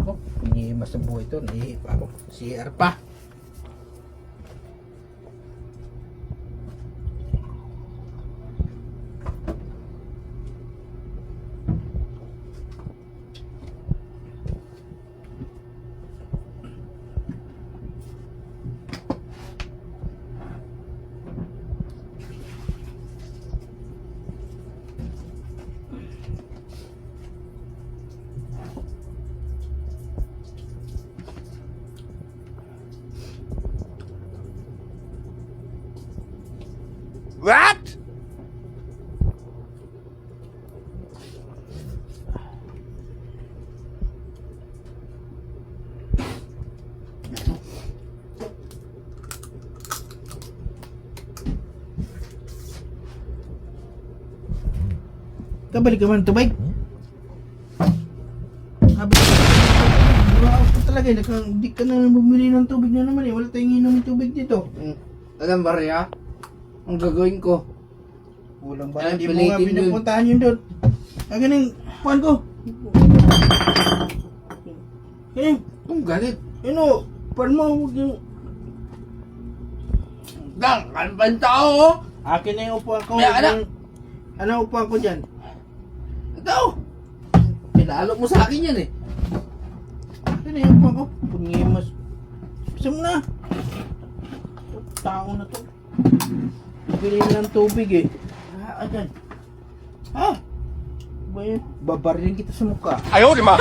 ako. Pinihimas sa buhay ito. Nahihi pa ako. CR pa. What? Kabalik ka man ng tubig. Sabi ko, ako talaga, hindi ka na bumili ng tubig na naman eh. Wala tayong inom ng tubig dito. Alam ba Rhea? Ang gagawin ko? Walang ba? Ay, Hindi mo nga pilitin yun. pinapuntahan yun doon. Ah, ganing, puan ko. Ganing, Kung galit. yun o, puan mo, huwag yung... Dang, ano ba yung tao? Oh? Akin na yung upuan ko. May anak. Ano ang upuan ko dyan? Ito. Pinalo mo sa akin yan eh. Akin na yung upuan ko. Pungimas. Bisa mo na. Tao na to. Bili ng tubig eh. Ayan. Ha? Babarilin kita sa mukha. Ayaw, di ma.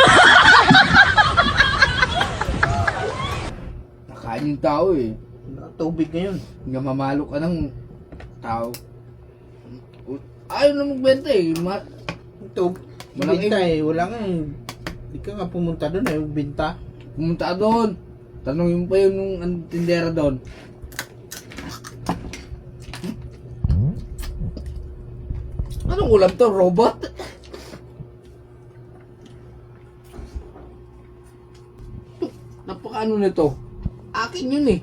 Nakain yung tao eh. Tubig ngayon. Nga mamalo ka ng tao. Ayaw na magbenta eh. Tubig. Walang Binta eh. Wala nga eh. Hindi ka nga pumunta doon eh. Binta. Pumunta ka doon. Tanongin mo pa yun nung tindera doon. Anong ulam to? Robot? Napaka ano nito? Akin yun eh.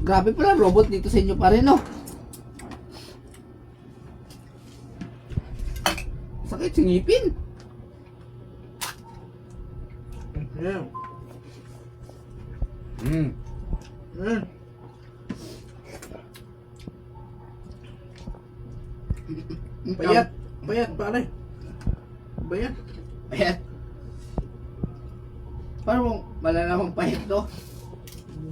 Grabe pala, robot dito sa inyo pa rin, no? Sakit sa ngipin. Ayan. Mm. Ayan. Payat. Payat pare. Payat. Payat. Paano mo malalamang payat to?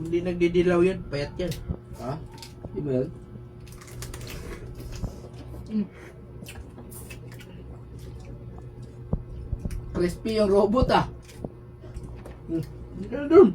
Hindi nagdidilaw yan. Payat yan. Ha? Di ba yun? Crispy yung robot ah. Hindi ka na doon.